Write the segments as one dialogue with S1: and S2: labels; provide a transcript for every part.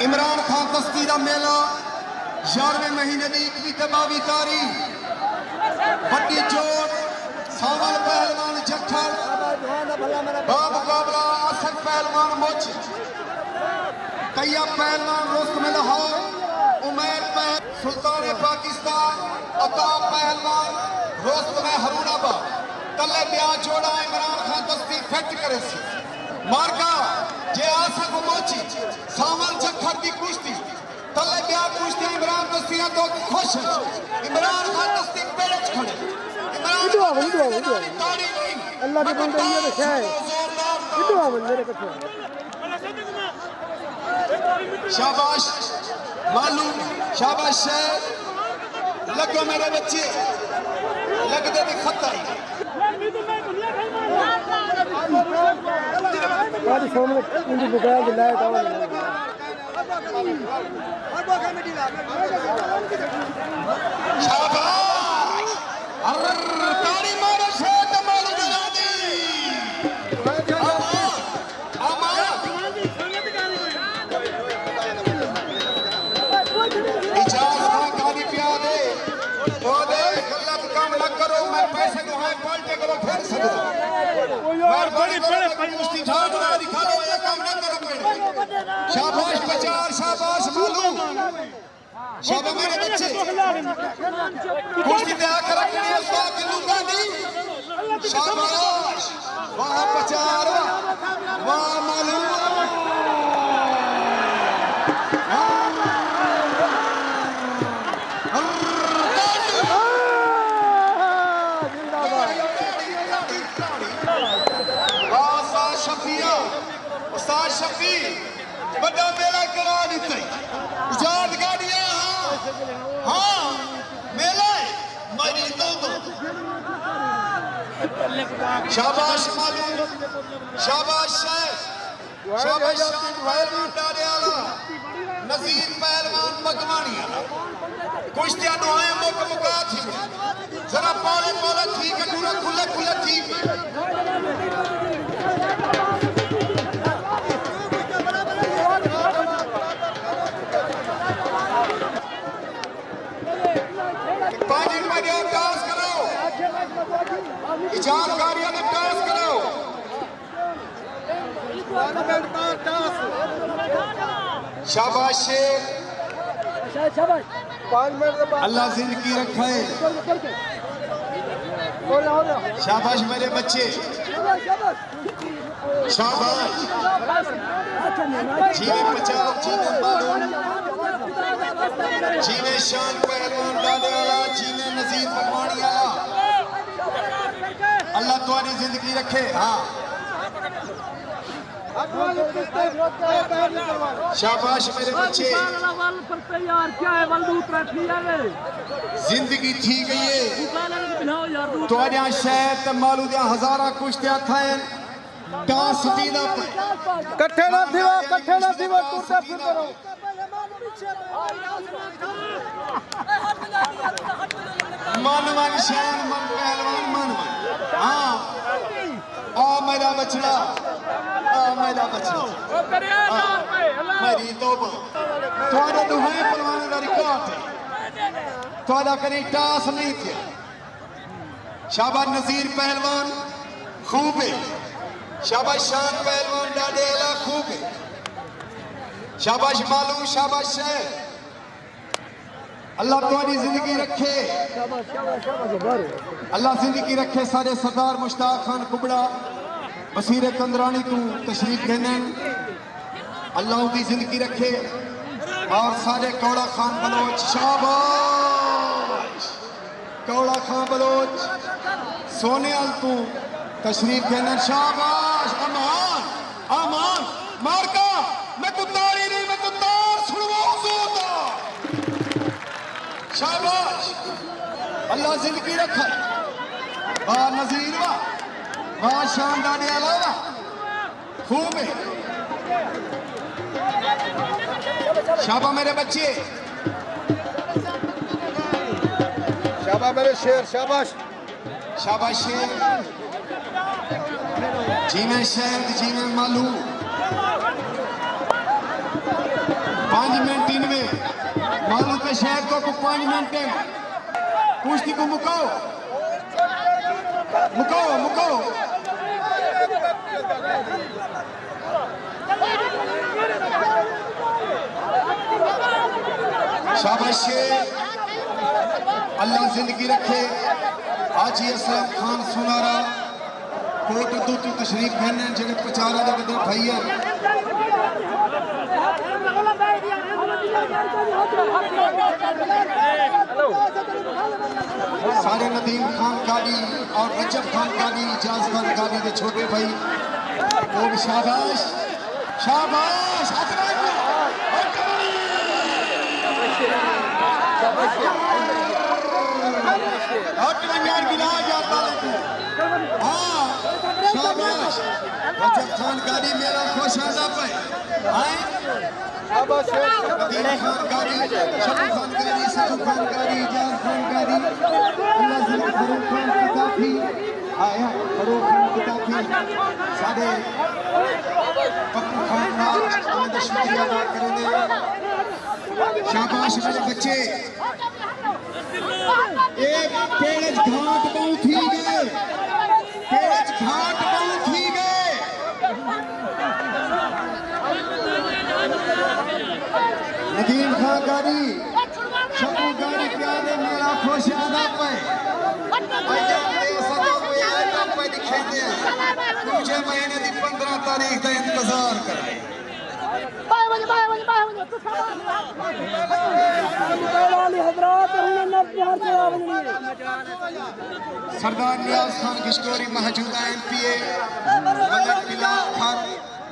S1: इमरान खान तस्ती का मेला 11वें महीने की 22 तारीख बड़ी जोर सावल पहलवान जखर बामुकाबला असद पहलवान मुझ तैयब पहलवान रुस्तम लाहौर उमैर सुल्तान पाकिस्तान अता पहलवान रुस्तम हरूणाबाद तले ब्याह जोड़ा इमरान खान तस्ती फिट करे मार्का जे आसा को मोची सावल जखर की कुश्ती तले ब्याह कुश्ती इमरान तस्ती तो खुश इमरान खान तस्ती पेड़ खड़े
S2: अल्लाह के बंदे ये देखा है कितना मेरे कच्चे
S1: शाबाश मालूम शाबाश लगो मेरे बच्चे लगते थे खतर
S2: आज सामने इंडी बुकाया दिलाया था
S1: शाबाश अरे ताली मारो शेत मारो जनादी पैसे को है पलटे करो फिर सकता और बड़ी बड़े कुश्ती झाड़ना दिखा दो ये काम न करो शाबाश बचार शाबाश मालूम शाबाश मेरे बच्चे कुश्ती दे आकर रखनी है उस्ताद दिलू गांधी शाबाश वाह बचार वाह मालूम उस्ताद शफी बड़ा मेला करा देते इजाद गाड़ियां हाँ मेला मरी तो शाबाश मालूम शाबाश शाबाश पहलवान डाडेवाला नजीर पहलवान मगवाणिया कुश्तियां दुआएं मुक मुका थी जरा पौले पौले ठीक है पूरा खुला खुला ठीक है जानकारियां ने टॉस करो शाबाश अल्लाह जिंदगी रखे शाबाश मेरे बच्चे शाबाश जीने बचाओ जीने मालूम जीने शान पहलवान डाडेवाला जीने नजीर मगवाणियाला अल्लाह तुम्हारी जिंदगी रखे हाँ शाबाश मेरे बच्चे जिंदगी थी गई है तुम्हारे शहर मालू दिया हजारा कुश्तियां थायन डांस दीना पे
S2: कट्ठे ना दीवा टूटता फिर करो
S1: मन शान मन पहलवान मन हाँ आ मेरा बछड़ा मेरी तौबा तुम्हारे दुहाई पहलवान का रिकॉर्ड है तुम्हारा कहीं टास नहीं थे शाबाश नजीर पहलवान खूब है शाबाश शान पहलवान डाडेवाला खूब है शाबाश मालूम शाबाश अल्लाह तुम्हारी जिंदगी रखे अल्लाह जिंदगी रखे सारे सरदार मुश्ताक खान कुबड़ा वसीर कंदरानी तू तशरीफ देने अल्लाह की जिंदगी रखे और सारे कौड़ा खान बलोच शाबाश कौड़ा खान बलोच सोने अल तू तशरीफ देने शाबाश अमान अमान मारका मैं तू तारी नहीं मैं तू तार सुनवा शाबाश अल्लाह जिंदगी रखे वाह नजीर वाह शान डाडेवाला खूब है शाबा मेरे बच्चे शाबा मेरे शेर शाबाश शाबाश शेर जिमें शहद जिमें मालूम 5 मिनट इनमें मालूम के शहद को 5 मिनट कुश्ती को मुकाओ मुकाओ मुकाओ शाबाश अल्लाह जिंदगी रखे। हाजी असलम खान सुनारा कोट तो तशरीफ कहने जेडे प्रचार दे बदे भाई है सारे नदीम खान कादी और रजब खान कादी इजाज खान कादी के छोटे भाई वो भी शाबाश शाबाश हाँ शाबाश रजब खान कादी मेरा खुश आदा पे शाबाश खान कादी शफी खान कादी सदू खान कादी इजाज खान कादी अल्लाह जिंदा फरूक खान किताबी आया फरूक खान किताबी सारे पप्पू खान नाल उन्हें शुक्रिया अदा करेंगे। शाबाश मेरे बच्चे एक पेड़ज घाट बहुत ही गए पेड़ज घाट बहुत ही गए नदीम खान गाड़ी शबू गाड़ी प्यारे मेरा खुश आदा पे मुझे महीने की 15 तारीख का इंतजार कर सरदार नियाज खान किशोरी मौजूदा MPA मलक बिलाल खान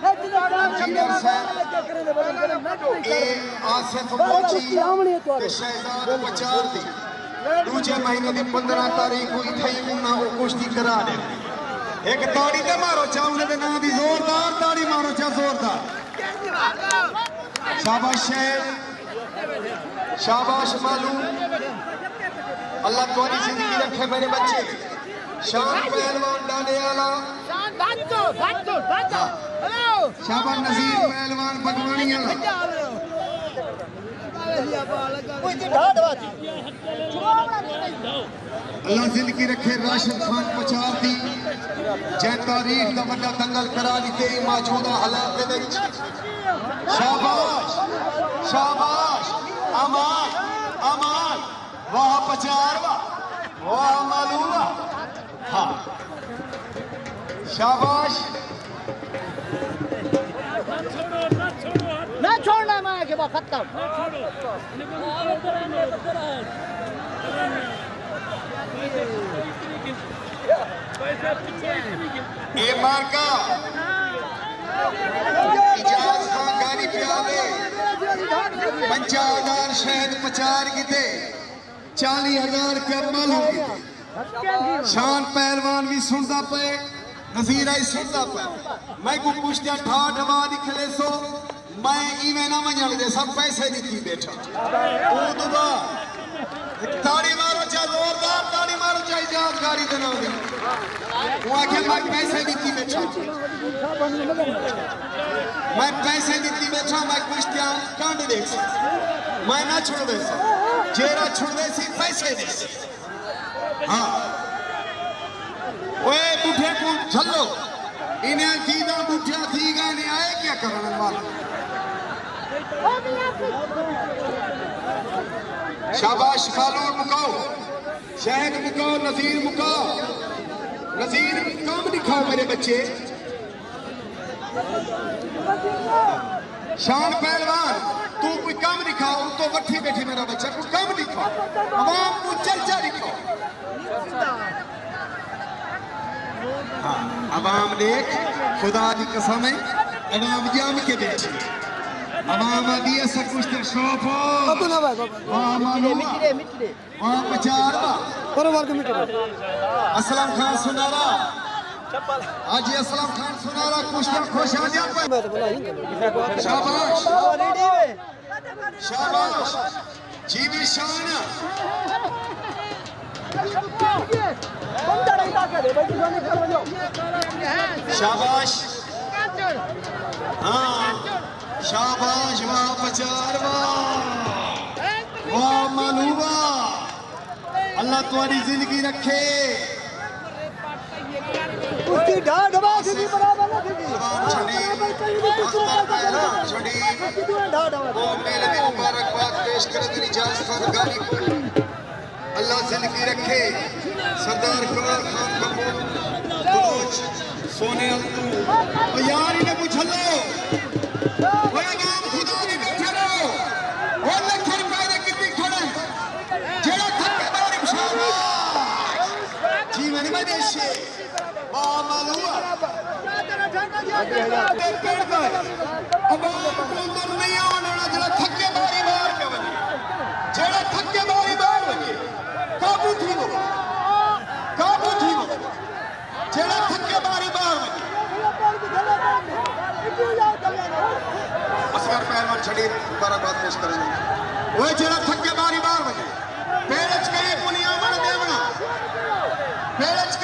S1: इंजीनियर साहब आसिफ मोची शहजाद बचार दी दूजे महीने की 15 तारीख को इथे उन्हें वो कुश्ती करा दे एक ताड़ी ते मारो चा उन्हें नाम दी जोरदार ताड़ी मारो चा जोरदार शाबाश शाबाश मालूम अल्लाह तुम्हारी जिंदगी रखे मेरे बच्चे शान पहलवान डाले आला शाबाश नजीर पहलवान बगवानी आला अल्लाह जिंदगी रखे राशिद खान पचार दी जै तारीख का बड़ा दंगल करा दी तेरी मौजूदा हालात दे विच शाबाश शाबाश अमान अमान वाह पचार वाह मालूम हाँ शाबाश
S3: ना छोड़ना मैं के बाद खत्म
S1: ए मार्का इजाज खान गाड़ी प्याले 50,000 शहद पचार गिते 40,000 रुपया मालूम गिते शान पहलवान भी सुनता पे नजीर आई सुनता पे मैं को पूछते ठाठ आवाज खले सो मैं इवें ना मंजल दे सब पैसे दी बैठा ओ दुबा ताड़ी मारो चा जोरदार ताड़ी मारो चा इजाज गाड़ी दे ना दी वो आके मैं पैसे दी बैठा मैं पैसे दी बैठा मैं पूछते कांड देख मैं ना छोड़ दे जेरा छोड़ दे सी पैसे दे हाँ ओए बुढ़े को झल्लो इन्हें जीदा बुढ़िया थी गए ने आए क्या करने वाला शाबाश फालूर मुकाओ शहद मुकाओ नजीर काम दिखाओ मेरे बच्चे शान पहलवान तू कोई काम दिखाओ तो वठी बैठी मेरा बच्चा कोई काम दिखाओ आवाम को चर्चा दिखाओ हाँ अवाम देख खुदा की कसम है अवाम जाम के बैठी अवाम आदि ऐसा कुछ तो शौक हो वहाँ मालूम वहाँ पचार असलम खान सुनारा आज असलम खान सुनारा कुछ खुश आ जाए शाबाश शाबाश जी भी शान शाबाश हाँ शाबाश वाह बचार वाह मालूमा अल्लाह तुम्हारी जिंदगी रखे
S2: उसकी ढाढ़ दबा की बराबर ना की
S1: वो मेरे भी मुबारकबाद पेश करे तेरी जान खानदानी को अल्लाह जिंदगी रखे सरदार कमाल खान बलोच सोने अल्तू और यार इन्हें पूछ लो वो नाम खुदा नहीं बैठे रहो वो लख रुपए दे कितनी खड़े जेड़ा थके बारी शाबाश जी मैंने मैं देशे वाह मालूमा अब अंदर नहीं आने वाला जेड़ा थके बारी मार के बने जेड़ा थके बारी मार बने काबू थी वो जेड़ा थके बारी मार बने असगर पहलवान छड़ी मुबारकबाद पेश करेंगे वो जेड़ा थके बारी मार बने पेड़ च कहीं पुनिया मन देवना पेड़ च